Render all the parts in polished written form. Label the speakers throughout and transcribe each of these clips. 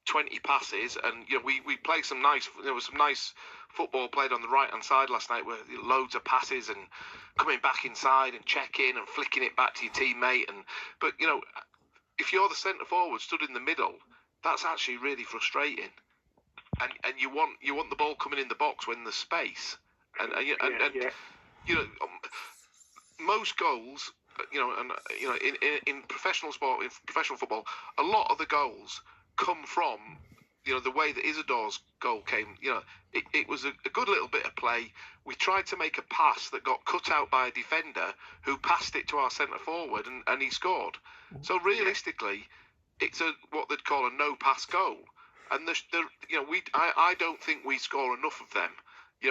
Speaker 1: 20 passes, and we played some nice. There was some nice football played on the right hand side last night, with loads of passes and coming back inside and checking and flicking it back to your teammate. But if you're the centre forward stood in the middle, that's actually really frustrating. And you want the ball coming in the box when there's space. Most goals, in professional sport, in professional football, a lot of the goals come from, the way that Isidore's goal came. It was a good little bit of play. We tried to make a pass that got cut out by a defender who passed it to our centre forward, and he scored. So realistically, it's what they'd call a no-pass goal. And I don't think we score enough of them.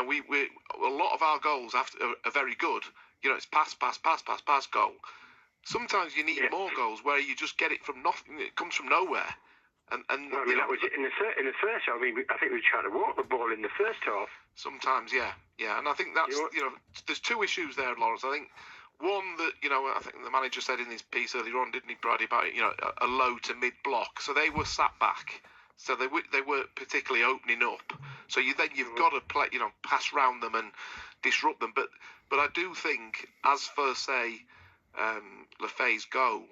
Speaker 1: We a lot of our goals are very good. It's pass, goal. Sometimes you need more goals where you just get it from nothing. It comes from nowhere. And
Speaker 2: that was it in the first half. I think we tried to walk the ball in the first half.
Speaker 1: Sometimes, yeah. And I think that's there's two issues there, Lawrence. I think one that I think the manager said in his piece earlier on, didn't he, Brady, about a low to mid block. So they were sat back. So they weren't particularly opening up. So you've got to play, pass round them and disrupt them. But I do think, as for say, Lefay's goal,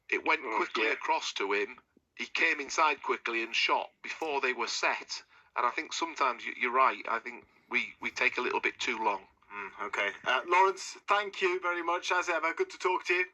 Speaker 1: it went quickly across to him. He came inside quickly and shot before they were set. And I think sometimes you're right. I think we take a little bit too long.
Speaker 3: Okay, Lawrence, thank you very much as ever. Good to talk to you.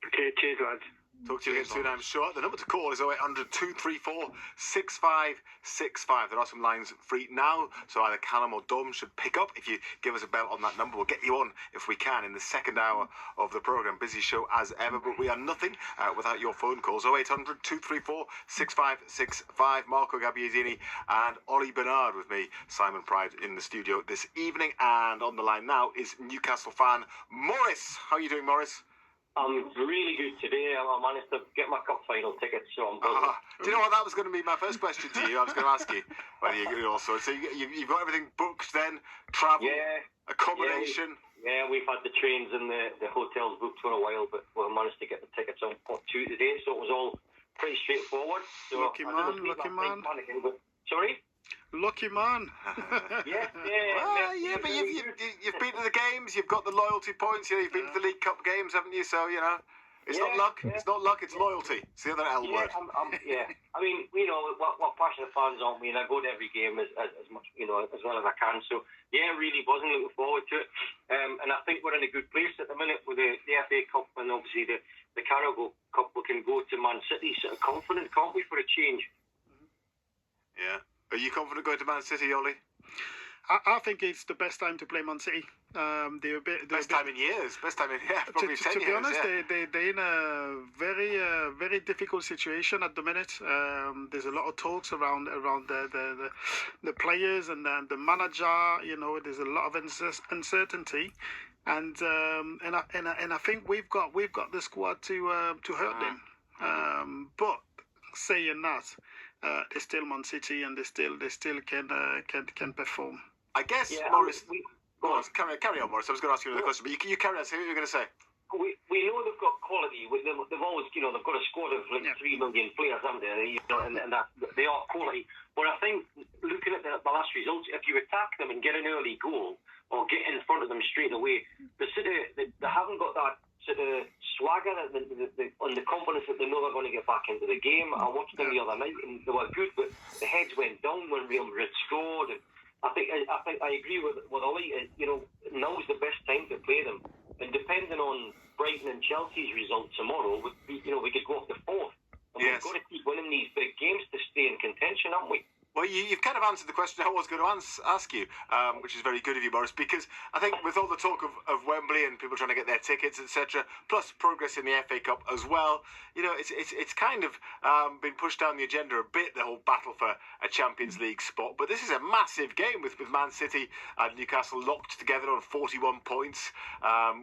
Speaker 2: Okay, cheers, lads.
Speaker 3: Talk to you again soon, I'm sure. The number to call is 0800 234 6565. There are some lines free now, so either Callum or Dom should pick up. If you give us a bell on that number, we'll get you on, if we can, in the second hour of the programme. Busy show as ever, but we are nothing without your phone calls. 0800 234 6565. Marco Gabbiadini and Ollie Bernard with me, Simon Pride, in the studio this evening. And on the line now is Newcastle fan Morris. How are you doing, Morris?
Speaker 4: I'm really good today. I managed to get my cup final ticket, so I'm buzzing.
Speaker 3: Do you know what? That was going to be my first question to you. I was going to ask you whether you also. So you've got everything booked then? Travel, accommodation?
Speaker 4: Yeah, we've had the trains and the hotels booked for a while, but we managed to get the tickets on pot 2 today, so it was all pretty straightforward. So
Speaker 3: lucky man.
Speaker 4: Sorry?
Speaker 3: Lucky man.
Speaker 4: But
Speaker 3: you've been to the games, you've got the loyalty points, you've been to the League Cup games, haven't you? So, it's not luck, it's not luck, it's loyalty. It's the other L word.
Speaker 4: I mean, we're passionate fans, aren't we? And I go to every game as much, as well as I can. So, really buzzing, looking forward to it. And I think we're in a good place at the minute with the FA Cup and obviously the Carabao Cup. We can go to Man City sort of confident, can't we, for a change?
Speaker 3: Yeah. Are you confident going to Man City, Ollie?
Speaker 5: I think it's the best time to play Man City.
Speaker 3: Best time in years. Probably 10 years.
Speaker 5: To be honest, they're in a very, very difficult situation at the minute. There's a lot of talks around the players and the manager. There's a lot of uncertainty, and I think we've got the squad to hurt them. But saying that, they're still Man City, and they still can perform.
Speaker 3: I guess, Morris. Go on, carry on, Morris. I was going to ask you another question, but you carry on. See what you're going to say.
Speaker 4: We know they've got quality. They've always, they've got a squad of 3 million players, haven't they? And that they are quality. But I think looking at the last results, if you attack them and get an early goal or get in front of them straight away, they haven't got that sort of swagger and the confidence that they know they're going to get back into the game. I watched them the other night and they were good, but the heads went down when Real Madrid scored. And I think I agree with Ollie. Now's the best time to play them. And depending on Brighton and Chelsea's result tomorrow, we could go up to 4th. And we've got to keep winning these big games to stay in contention, haven't we?
Speaker 3: Well, you've kind of answered the question I was going to ask you, which is very good of you, Morris, because I think with all the talk of Wembley and people trying to get their tickets, etc., plus progress in the FA Cup as well, it's kind of been pushed down the agenda a bit, the whole battle for a Champions League spot. But this is a massive game with Man City and Newcastle locked together on 41 points,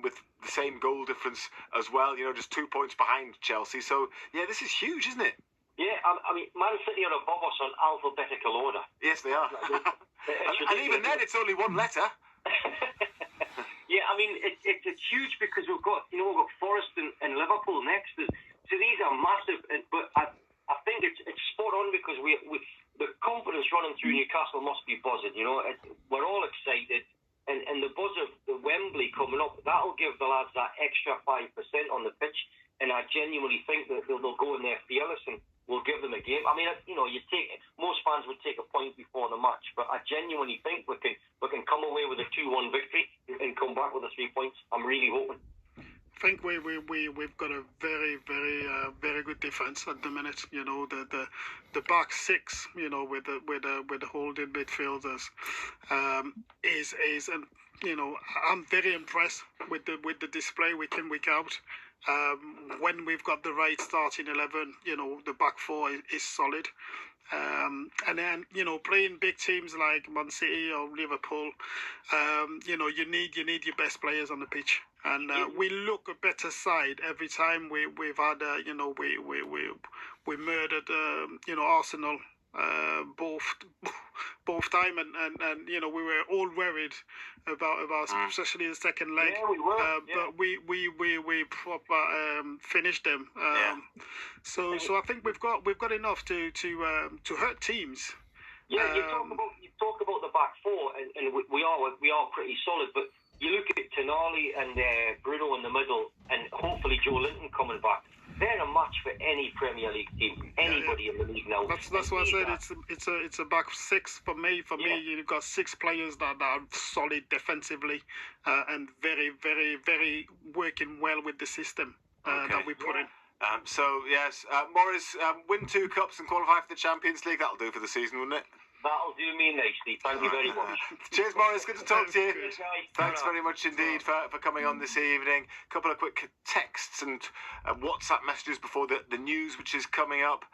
Speaker 3: with the same goal difference as well, just 2 points behind Chelsea. So, this is huge, isn't it?
Speaker 4: Yeah, I mean, Man City are above us on alphabetical order.
Speaker 3: Yes, they are. and even then, it's only one letter.
Speaker 4: Yeah, I mean, it's huge because we've got Forest and Liverpool next. So these are massive, but I think it's spot on because the confidence running through Newcastle must be buzzing. We're all excited, and the buzz of the Wembley coming up, that'll give the lads that extra 5% on the pitch, and I genuinely think that they'll go in there fearless and we'll give them a game. I mean, most fans would take a point before the match, but I genuinely think we can come away with a 2-1 victory and come back with the 3 points. I'm really hoping.
Speaker 5: I think we've got a very very good defense at the minute. The back six, with the holding midfielders, is and I'm very impressed with the display week in week out. When we've got the right starting 11, the back four is solid. And then playing big teams like Man City or Liverpool, you need your best players on the pitch, and we look a better side every time we've had we murdered Arsenal both time, and we were all worried about especially the second leg.
Speaker 4: Yeah, we were.
Speaker 5: But we proper finished them. So I think we've got enough to hurt teams.
Speaker 4: Yeah, you talk about the back four, and we are pretty solid. But you look at Tonali and Bruno in the middle, and hopefully Joe Linton coming back. They're a match for any Premier League team, anybody in the league now.
Speaker 5: That's why I said it's a back six for me. For me, you've got 6 players that are solid defensively, and very, very, very working well with the system that we put in.
Speaker 3: So yes, Morris, win 2 cups and qualify for the Champions League. That'll do for the season, wouldn't it?
Speaker 4: That'll do me nicely. Thank you very much.
Speaker 3: Cheers, Morris. Good to talk to you.
Speaker 4: Cheers, guys.
Speaker 3: Thanks very much indeed for coming on this evening. A couple of quick texts and WhatsApp messages before the news, which is coming up.